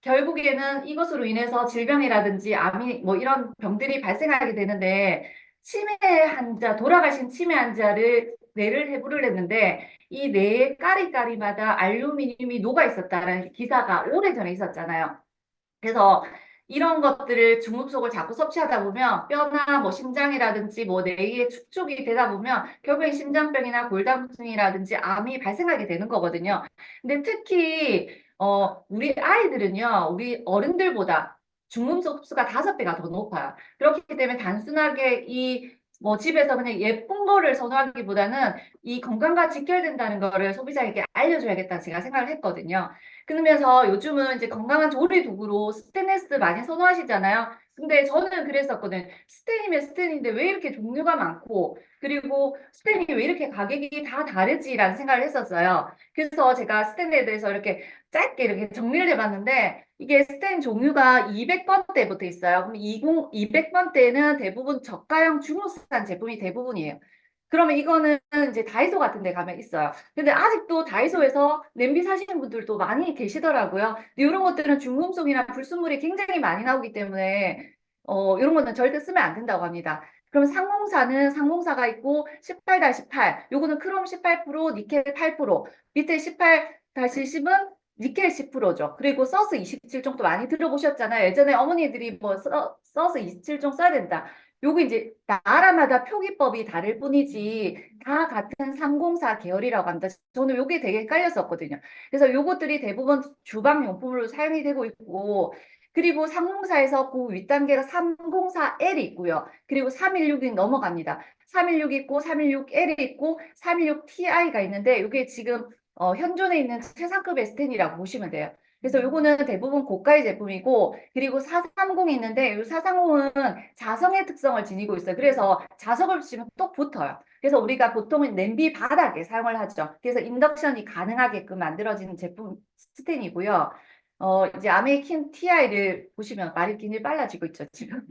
결국에는 이것으로 인해서 질병이라든지 암이 뭐 이런 병들이 발생하게 되는데 치매 환자, 돌아가신 치매 환자를 뇌를 해부를 했는데 이 뇌의 까리까리마다 알루미늄이 녹아 있었다는 기사가 오래전에 있었잖아요. 그래서 이런 것들을 중금속을 자꾸 섭취하다 보면 뼈나 뭐 심장이라든지 뭐 뇌의 축적이 되다 보면 결국엔 심장병이나 골다공증이라든지 암이 발생하게 되는 거거든요. 근데 특히 우리 아이들은요, 우리 어른들보다 중금속 흡수가 5배가 더 높아요. 그렇기 때문에 단순하게 이 뭐 집에서 그냥 예쁜 거를 선호하기보다는 이 건강과 직결된다는 거를 소비자에게 알려줘야겠다 제가 생각을 했거든요. 그러면서 요즘은 이제 건강한 조리 도구로 스테인리스 많이 선호하시잖아요. 근데 저는 그랬었거든. 스테인이면 스테인인데 왜 이렇게 종류가 많고, 그리고 스테인이 왜 이렇게 가격이 다 다르지라는 생각을 했었어요. 그래서 제가 스테인에 대해서 이렇게 짧게 이렇게 정리를 해봤는데, 이게 스테인 종류가 200번대부터 있어요. 그럼 200번대는 대부분 저가형 중국산 제품이 대부분이에요. 그러면 이거는 이제 다이소 같은 데 가면 있어요. 근데 아직도 다이소에서 냄비 사시는 분들도 많이 계시더라고요. 근데 이런 것들은 중금속이나 불순물이 굉장히 많이 나오기 때문에 이런 거는 절대 쓰면 안 된다고 합니다. 그럼 상공사는 상공사가 있고 18-8, 요거는 크롬 18%, 니켈 8%, 밑에 18-10은 니켈 10%죠. 그리고 서스 27종도 많이 들어보셨잖아요. 예전에 어머니들이 뭐 서스 27종 써야 된다. 요거 이제 나라마다 표기법이 다를 뿐이지 다 같은 304 계열이라고 합니다. 저는 요게 되게 헷갈렸었거든요. 그래서 요것들이 대부분 주방용품으로 사용이 되고 있고 그리고 304에서 그 윗단계가 304L이 있고요. 그리고 316이 넘어갑니다. 316 있고 316L이 있고 316Ti가 있는데 이게 지금 현존에 있는 최상급 S10이라고 보시면 돼요. 그래서 요거는 대부분 고가의 제품이고 그리고 430이 있는데 이 430은 자성의 특성을 지니고 있어요. 그래서 자석을 붙이면 똑 붙어요. 그래서 우리가 보통은 냄비 바닥에 사용을 하죠. 그래서 인덕션이 가능하게끔 만들어지는 제품 스텐이고요. 이제 아메이킨 TI를 보시면 말이 굉장히 빨라지고 있죠, 지금.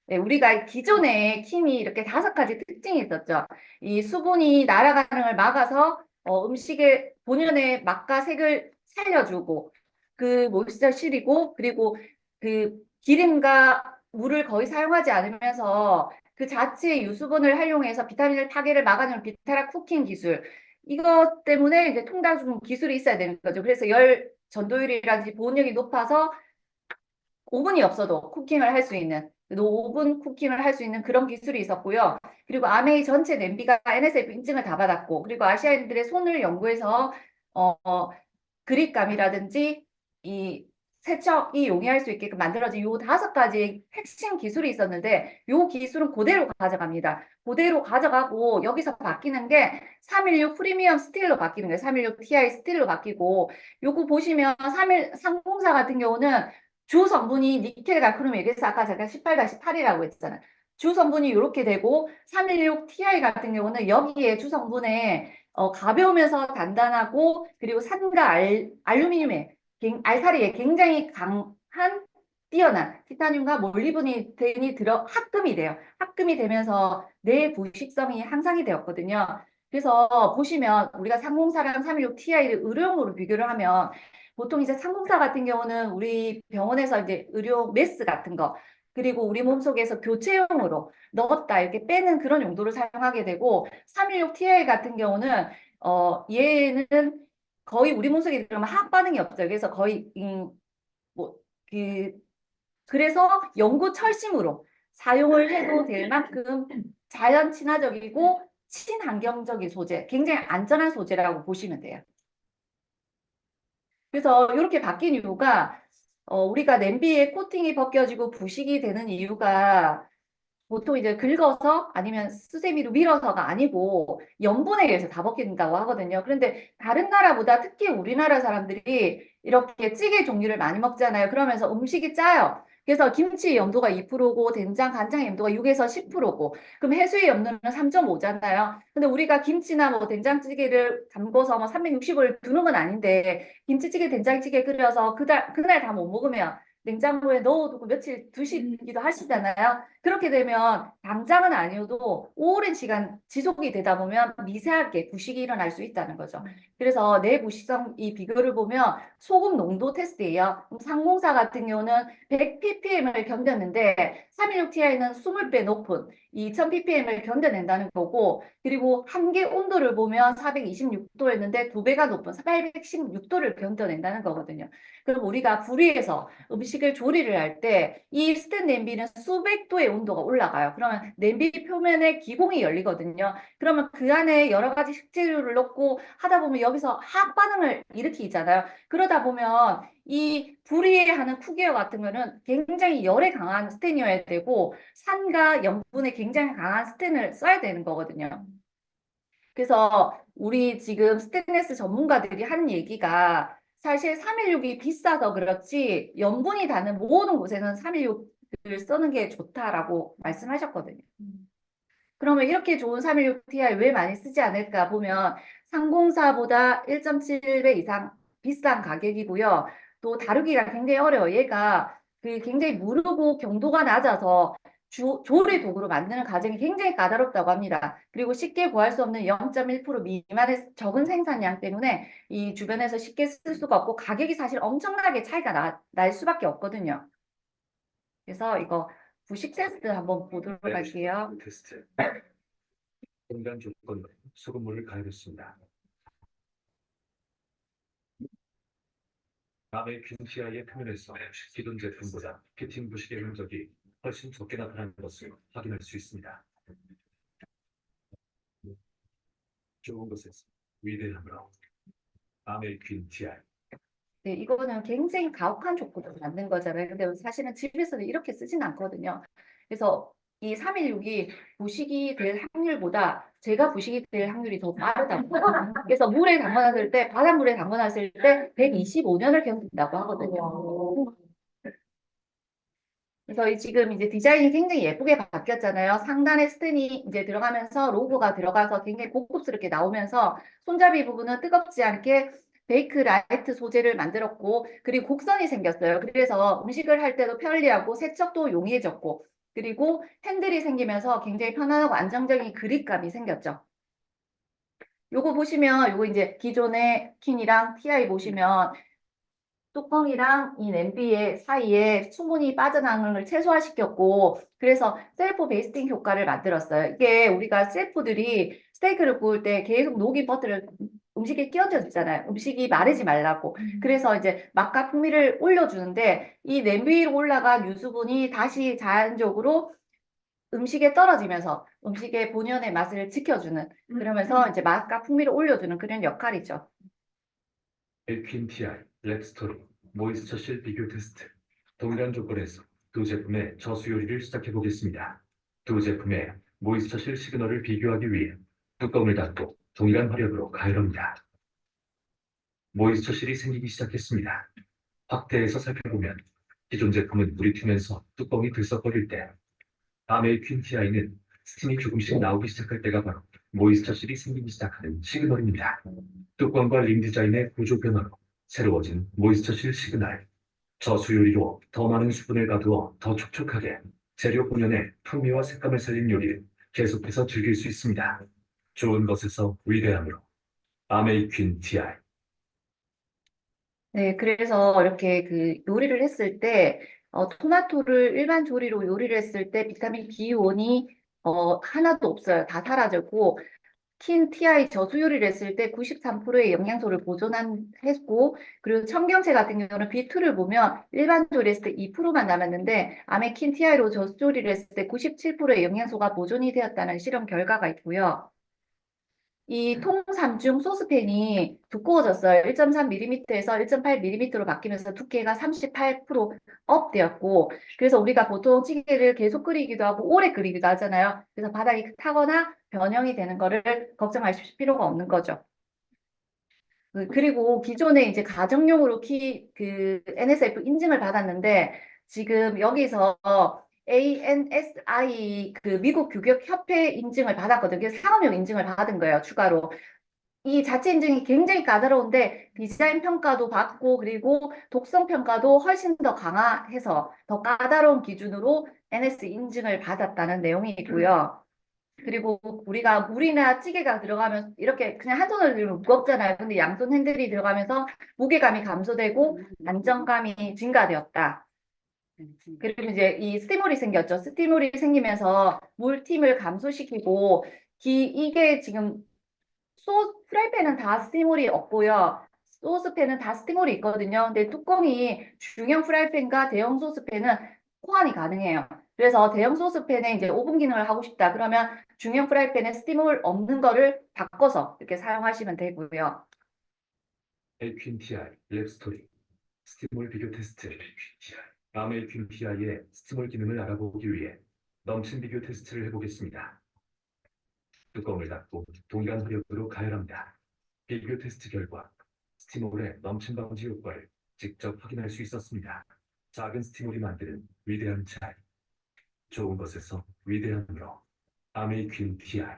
네, 우리가 기존에 킨이 이렇게 5가지 특징이 있었죠. 이 수분이 날아가는 걸 막아서 음식의 본연의 맛과 색을 살려주고 그 모이스처 실이고 그리고 그 기름과 물을 거의 사용하지 않으면서 그 자체의 유수분을 활용해서 비타민을 파괴를 막아주는 비타라 쿠킹 기술 이것 때문에 이제 통닭 기술이 있어야 되는 거죠. 그래서 열 전도율이라든지 보온력이 높아서 오븐이 없어도 쿠킹을 할 수 있는 오븐 쿠킹을 할 수 있는 그런 기술이 있었고요. 그리고 아메이 전체 냄비가 NSF 인증을 다 받았고 그리고 아시아인들의 손을 연구해서 어, 그립감이라든지 이 세척이 용이할 수 있게끔 만들어진 요 5가지 핵심 기술이 있었는데 요 기술은 그대로 가져갑니다. 그대로 가져가고 여기서 바뀌는 게 316 프리미엄 스틸로 바뀌는 거예요. 316 Ti 스틸로 바뀌고 요거 보시면 31304 같은 경우는 주 성분이 니켈, 갈크륨, 그래서 아까 제가 18-8이라고 했잖아요. 주 성분이 이렇게 되고 316 Ti 같은 경우는 여기에 주 성분에 가벼우면서 단단하고 그리고 산과 알루미늄에 알칼리에 굉장히 강한 뛰어난 티타늄과 몰리브데인이 들어 합금이 돼요. 합금이 되면서 뇌 부식성이 향상이 되었거든요. 그래서 보시면 우리가 304랑 316 Ti를 의료용으로 비교를 하면 보통 이제 상공사 같은 경우는 우리 병원에서 이제 의료 메스 같은 거 그리고 우리 몸속에서 교체용으로 넣었다 이렇게 빼는 그런 용도로 사용하게 되고 316TI 같은 경우는 얘는 거의 우리 몸속에 들어가면 화학 반응이 없어요. 그래서 거의 뭐그 그래서 연구 철심으로 사용을 해도 될 만큼 자연 친화적이고 친환경적인 소재, 굉장히 안전한 소재라고 보시면 돼요. 그래서 이렇게 바뀐 이유가 우리가 냄비에 코팅이 벗겨지고 부식이 되는 이유가 보통 이제 긁어서 아니면 수세미로 밀어서가 아니고 염분에 의해서 다 벗긴다고 하거든요. 그런데 다른 나라보다 특히 우리나라 사람들이 이렇게 찌개 종류를 많이 먹잖아요. 그러면서 음식이 짜요. 그래서 김치 염도가 2%고 된장, 간장 염도가 6에서 10%고 그럼 해수의 염도는 3.5잖아요. 근데 우리가 김치나 뭐 된장찌개를 담궈서 뭐 360을 두는 건 아닌데 김치찌개, 된장찌개 끓여서 그날 다 못 먹으면 냉장고에 넣어두고 며칠 두시기도 하시잖아요. 그렇게 되면 당장은 아니어도 오랜 시간 지속이 되다 보면 미세하게 부식이 일어날 수 있다는 거죠. 그래서 내부식성 이 비교를 보면 소금 농도 테스트예요. 상공사 같은 경우는 100ppm을 견뎠는데 316ti는 20배 높은 2000ppm을 견뎌낸다는 거고, 그리고 한계 온도를 보면 426도였는데 2배가 높은 816도를 견뎌낸다는 거거든요. 그럼 우리가 불 위에서 음식을 조리를 할 때 이 스텐 냄비는 수백 도의 온도가 올라가요. 그러면 냄비 표면에 기공이 열리거든요. 그러면 그 안에 여러 가지 식재료를 넣고 하다 보면 여기서 화학 반응을 일으키잖아요. 그러다 보면 이 불 위에 하는 쿠게어 같은 거는 굉장히 열에 강한 스텐이어야 되고 산과 염분에 굉장히 강한 스텐을 써야 되는 거거든요. 그래서 우리 지금 스테인리스 전문가들이 하는 얘기가 사실 316이 비싸서 그렇지 염분이 닿는 모든 곳에는 316을 쓰는 게 좋다라고 말씀하셨거든요. 그러면 이렇게 좋은 316ti 왜 많이 쓰지 않을까 보면 상공사보다 1.7배 이상 비싼 가격이고요. 또 다루기가 굉장히 어려워요. 얘가 그 굉장히 무르고 경도가 낮아서 조리 도구로 만드는 과정이 굉장히 까다롭다고 합니다. 그리고 쉽게 구할 수 없는 0.1% 미만의 적은 생산량 때문에 이 주변에서 쉽게 쓸 수가 없고 가격이 사실 엄청나게 차이가 날 수밖에 없거든요. 그래서 이거 부식 테스트 한번 보도록 할게요. 테스트. 공간 조건으로 소금물을 가열했습니다. 남의 균티아의 표면에서 기존 제품보다 피팅 부식의 흔적이 훨씬 적게 나타나는 것을 확인할 수 있습니다. 좋은 것에서 위대함으로 남의 균티아. 네, 이거는 굉장히 가혹한 조건으로 만든 거잖아요. 근데 사실은 집에서는 이렇게 쓰진 않거든요. 그래서 이 316이 부식이 될 확률보다 제가 부식이 될 확률이 더 빠르다고. 그래서 물에 담궈놨을 때, 바닷물에 담궈놨을 때 125년을 견딘다고 하거든요. 그래서 지금 이제 디자인이 굉장히 예쁘게 바뀌었잖아요. 상단에 스텐이 이제 들어가면서 로고가 들어가서 굉장히 고급스럽게 나오면서 손잡이 부분은 뜨겁지 않게 베이크 라이트 소재를 만들었고, 그리고 곡선이 생겼어요. 그래서 음식을 할 때도 편리하고 세척도 용이해졌고, 그리고 핸들이 생기면서 굉장히 편안하고 안정적인 그립감이 생겼죠. 요거 보시면 요거 이제 기존의 킨이랑 TI 보시면 뚜껑이랑 이 냄비의 사이에 수분이 빠져나가는 걸 최소화시켰고, 그래서 셀프 베이스팅 효과를 만들었어요. 이게 우리가 셰프들이 스테이크를 구울 때 계속 녹인 버터를 음식에 끼얹어 주잖아요. 음식이 마르지 말라고. 그래서 이제 맛과 풍미를 올려주는데 이 냄비 위로 올라간 유수분이 다시 자연적으로 음식에 떨어지면서 음식의 본연의 맛을 지켜주는, 그러면서 이제 맛과 풍미를 올려주는 그런 역할이죠. 엘퀸티아, 랩스토리, 모이스처실 비교 테스트. 동일한 조건에서 두 제품의 저수 요리를 시작해 보겠습니다. 두 제품의 모이스처실 시그널을 비교하기 위해 뚜껑을 닫고 동일한 화력으로 가열합니다. 모이스처실이 생기기 시작했습니다. 확대해서 살펴보면 기존 제품은 물이 튀면서 뚜껑이 들썩거릴 때, 아메이퀸티아이는 스팀이 조금씩 나오기 시작할 때가 바로 모이스처실이 생기기 시작하는 시그널입니다. 뚜껑과 림 디자인의 구조 변화로 새로워진 모이스처실 시그널. 저수요리로 더 많은 수분을 가두어 더 촉촉하게 재료 본연의 풍미와 색감을 살린 요리를 계속해서 즐길 수 있습니다. 좋은 것에서 위대함으로 아메이퀸 TI. 네, 그래서 이렇게 그 요리를 했을 때, 토마토를 일반 조리로 요리를 했을 때 비타민 B1이 하나도 없어요. 다 사라졌고, 킨 TI 저수 요리를 했을 때 93%의 영양소를 보존했고, 그리고 청경채 같은 경우는 B2를 보면 일반 조리했을 때 2%만 남았는데, 아메킨 TI로 저수 조리를 했을 때 97%의 영양소가 보존이 되었다는 실험 결과가 있고요. 이 통삼중 소스팬이 두꺼워졌어요. 1.3mm에서 1.8mm로 바뀌면서 두께가 38% 업되었고, 그래서 우리가 보통 찌개를 계속 끓이기도 하고 오래 끓이기도 하잖아요. 그래서 바닥이 타거나 변형이 되는 거를 걱정하실 필요가 없는 거죠. 그리고 기존에 이제 가정용으로 NSF 인증을 받았는데, 지금 여기서 ANSI 그 미국 규격 협회 인증을 받았거든요. 그래서 상업용 인증을 받은 거예요, 추가로. 이 자체 인증이 굉장히 까다로운데 디자인 평가도 받고 그리고 독성 평가도 훨씬 더 강화해서 더 까다로운 기준으로 NS 인증을 받았다는 내용이 있고요. 그리고 우리가 물이나 찌개가 들어가면 이렇게 그냥 한 손으로 들면 무겁잖아요. 근데 양손 핸들이 들어가면서 무게감이 감소되고 안정감이 증가되었다. 그리고 이제 이 스티물이 생겼죠. 스티물이 생기면서 물팀을 감소시키고 이게 지금 프라이팬은 다 스티물이 없고요. 소스팬은 다 스티물이 있거든요. 근데 뚜껑이 중형 프라이팬과 대형 소스팬은 호환이 가능해요. 그래서 대형 소스팬에 이제 오븐 기능을 하고 싶다. 그러면 중형 프라이팬에 스티물 없는 거를 바꿔서 이렇게 사용하시면 되고요. AQTI 랩스토리 스티물 비교 테스트 다음 AQTI의 스티물 기능을 알아보기 위해 넘침 비교 테스트를 해보겠습니다. 뚜껑을 닫고 동일한 화력으로 가열합니다. 비교 테스트 결과 스티물의 넘침 방지 효과를 직접 확인할 수 있었습니다. 작은 스티물이 만드는 위대한 차이. 좋은 것에서 위대함으로 아메이퀸 TI.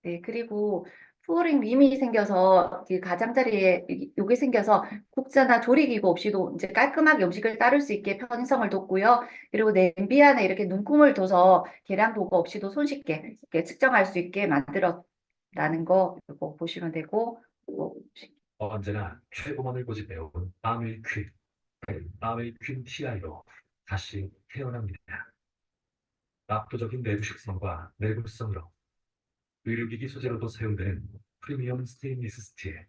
네, 그리고 플로링 림이 생겨서 그 가장자리에 요게 생겨서 국자나 조리기구 없이도 이제 깔끔하게 음식을 따를 수 있게 편의성을 뒀고요. 그리고 냄비 안에 이렇게 눈금을 둬서 계량 도구 없이도 손쉽게 이렇게 측정할 수 있게 만들었다는 거 이거 보시면 되고 이거 언제나 최고만을 고집해온 아메이퀸 TI로 다시 태어납니다. 압도적인 내부 식성과 내구성으로 의료기기 소재로도 사용되는 프리미엄 스테인리스 스틸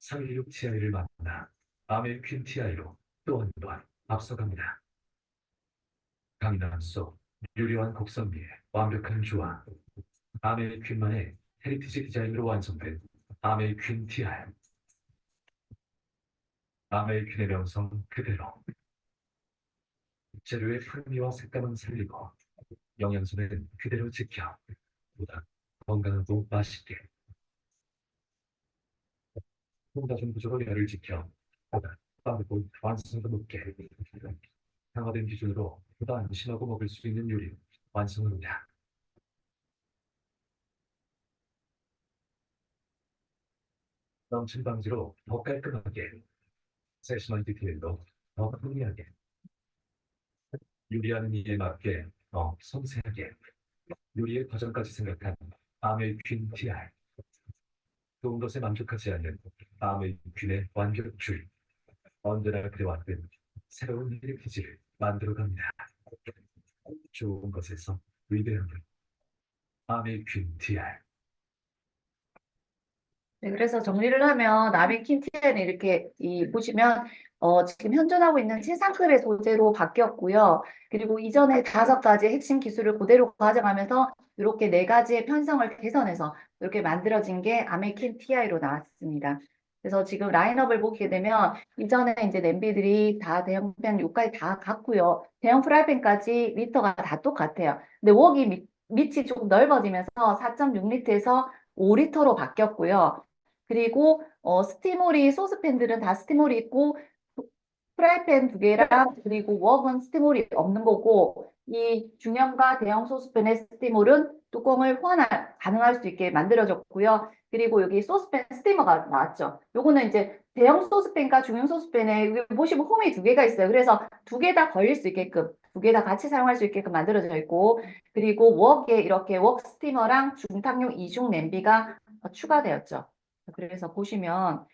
316 TI를 만나 아메이퀸 TI로 또 한 번 앞서갑니다. 강남 속 유려한 곡선미의 완벽한 조화. 아메이퀸만의 헤리티지 디자인으로 완성된 아메이퀸 TI. 아메이퀸의 명성 그대로 재료의 풍미와 색감은 살리고 영양소는 그대로 지켜 보다 건강하고 맛있게 혼다중 구조로 열을 지켜 보다 빠르고 완성도 높게 강화된 기준으로 보다 안심하고 먹을 수 있는 요리 완성합니다. 넘침 방지로 더 깔끔하게 세심한 디테일로 더 풍미하게 요리하는 이에 맞게 더 섬세하게 요리의 과정까지 생각한 아메이퀸 TR. 좋은 것에 만족하지 않는 아메이퀸의 완벽주의. 언제나 그래왔던 새로운 헤리티지를 만들어갑니다. 좋은 것에서 위대함을 아메이퀸 TR. 네, 그래서 정리를 하면 나비 킨티는 이렇게 보시면 지금 현존하고 있는 친상클의 소재로 바뀌었고요. 그리고 이전에 5가지 핵심 기술을 그대로 가져가면서 이렇게 4가지의 편성을 개선해서 이렇게 만들어진 게 아메이킨 TI로 나왔습니다. 그래서 지금 라인업을 보게 되면 이전에 이제 냄비들이 다 대형팬 요까지 다 같고요. 대형 프라이팬까지 리터가 다 똑같아요. 근데 웍이 밑이 조금 넓어지면서 4.6리터에서 5리터로 바뀌었고요. 그리고 스티물이 소스팬들은 다 스티물이 있고 프라이팬 2개랑 그리고 웍은 스티물이 없는 거고 이 중형과 대형 소스팬의 스티물은 뚜껑을 가능할 수 있게 만들어졌고요. 그리고 여기 소스팬 스티머가 나왔죠. 요거는 이제 대형 소스팬과 중형 소스팬에 여기 보시면 홈이 2개가 있어요. 그래서 2개 다 걸릴 수 있게끔 2개 다 같이 사용할 수 있게끔 만들어져 있고 그리고 웍에 이렇게 웍 스티머랑 중탕용 이중 냄비가 추가되었죠. 그래서 보시면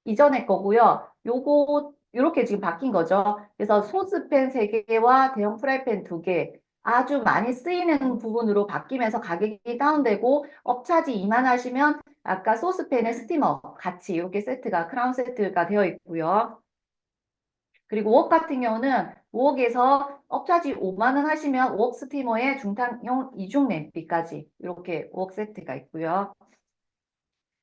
이전의 거고요. 요거 요렇게 지금 바뀐 거죠. 그래서 소스팬 3개와 대형 프라이팬 2개 아주 많이 쓰이는 부분으로 바뀌면서 가격이 다운되고 업차지 2만 하시면 아까 소스팬에 스티머 같이 이렇게 세트가 크라운 세트가 되어 있고요. 그리고 웍 같은 경우는 웍에서 업차지 5만 원 하시면 웍 스티머에 중탕용 이중 냄비까지 이렇게 웍 세트가 있고요.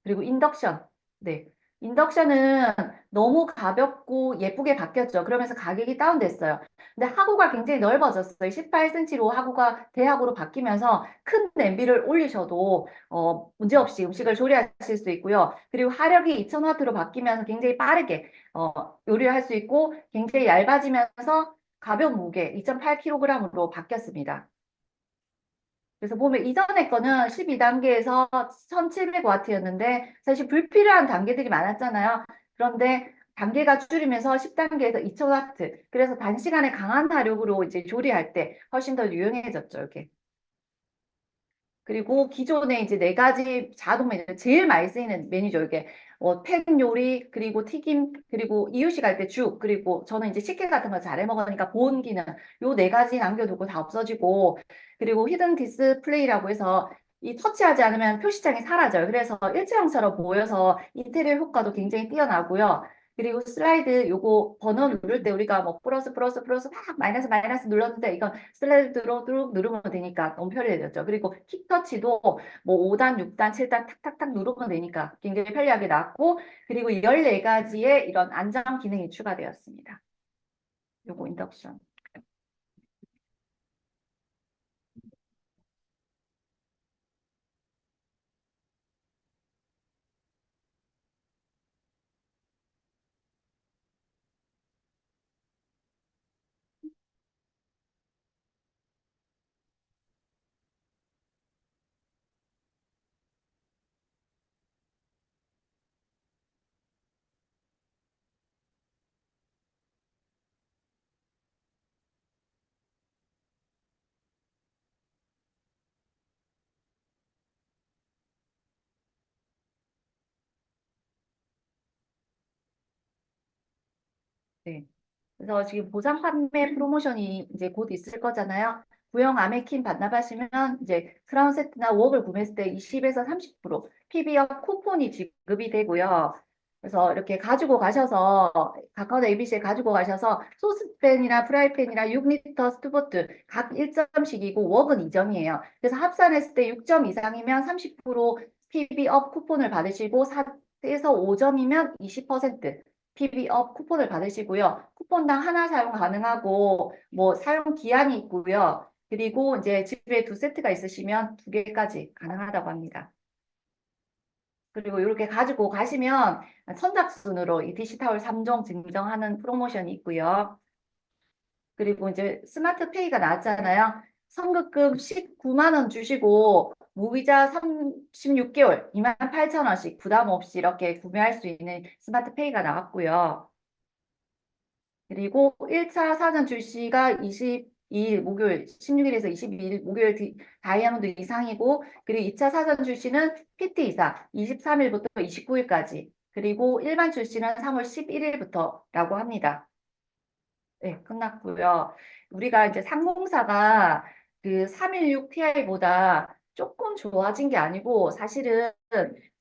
그리고 인덕션. 네. 인덕션은 너무 가볍고 예쁘게 바뀌었죠. 그러면서 가격이 다운됐어요. 근데 하구가 굉장히 넓어졌어요. 18cm로 하구가 대하구로 바뀌면서 큰 냄비를 올리셔도 문제없이 음식을 조리하실 수 있고요. 그리고 화력이 2000W로 바뀌면서 굉장히 빠르게 요리를 할 수 있고 굉장히 얇아지면서 가벼운 무게 2.8kg으로 바뀌었습니다. 그래서 보면 이전에 거는 12단계에서 1700W였는데 사실 불필요한 단계들이 많았잖아요. 그런데 단계가 줄이면서 10단계에서 2000W. 그래서 단시간에 강한 화력으로 이제 조리할 때 훨씬 더 유용해졌죠, 이게. 그리고 기존에 이제 네 가지 자동 메뉴, 제일 많이 쓰이는 메뉴죠, 이게. 팬 요리, 그리고 튀김, 그리고 이유식 할 때 죽, 그리고 저는 이제 치킨 같은 거 잘해 먹으니까 보온 기능, 요 네 가지 남겨두고 다 없어지고, 그리고 히든 디스플레이라고 해서 이 터치하지 않으면 표시창이 사라져요. 그래서 일체형처럼 보여서 인테리어 효과도 굉장히 뛰어나고요. 그리고 슬라이드 요거 번호 누를 때 우리가 뭐 플러스 플러스 플러스 막 마이너스 마이너스 눌렀는데 이건 슬라이드로 쭉 누르면 되니까 너무 편리해졌죠. 그리고 킥터치도 뭐 5단, 6단, 7단 탁탁탁 누르면 되니까 굉장히 편리하게 나왔고 그리고 14가지의 이런 안정 기능이 추가되었습니다. 요거 인덕션. 네. 그래서 지금 보상 판매 프로모션이 이제 곧 있을 거잖아요. 구형 아메킨 반납하시면 이제 크라운 세트나 웍을 구매했을 때 20에서 30% PB업 쿠폰이 지급이 되고요. 그래서 이렇게 가지고 가셔서 가까운 ABC에 가지고 가셔서 소스팬이나 프라이팬이나 6리터 스투버트 각 1점씩이고 웍은 2점이에요. 그래서 합산했을 때 6점 이상이면 30% PB업 쿠폰을 받으시고 4에서 5점이면 20% PB업 쿠폰을 받으시고요. 쿠폰당 하나 사용 가능하고 뭐 사용 기한이 있고요. 그리고 이제 집에 두 세트가 있으시면 두 개까지 가능하다고 합니다. 그리고 이렇게 가지고 가시면 선착순으로 이 디지타울 3종 증정하는 프로모션이 있고요. 그리고 이제 스마트 페이가 나왔잖아요. 선급금 19만 원 주시고 무이자 36개월 28,000원씩 부담 없이 이렇게 구매할 수 있는 스마트 페이가 나왔고요. 그리고 1차 사전 출시가 22일 목요일, 16일에서 22일 목요일 다이아몬드 이상이고, 그리고 2차 사전 출시는 PT 이사 23일부터 29일까지, 그리고 일반 출시는 3월 11일부터라고 합니다. 네, 끝났고요. 우리가 이제 상공사가 그 316 Ti보다 조금 좋아진 게 아니고 사실은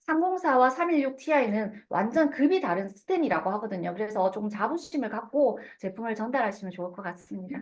304와 316 Ti는 완전 급이 다른 스텐이라고 하거든요. 그래서 좀 자부심을 갖고 제품을 전달하시면 좋을 것 같습니다.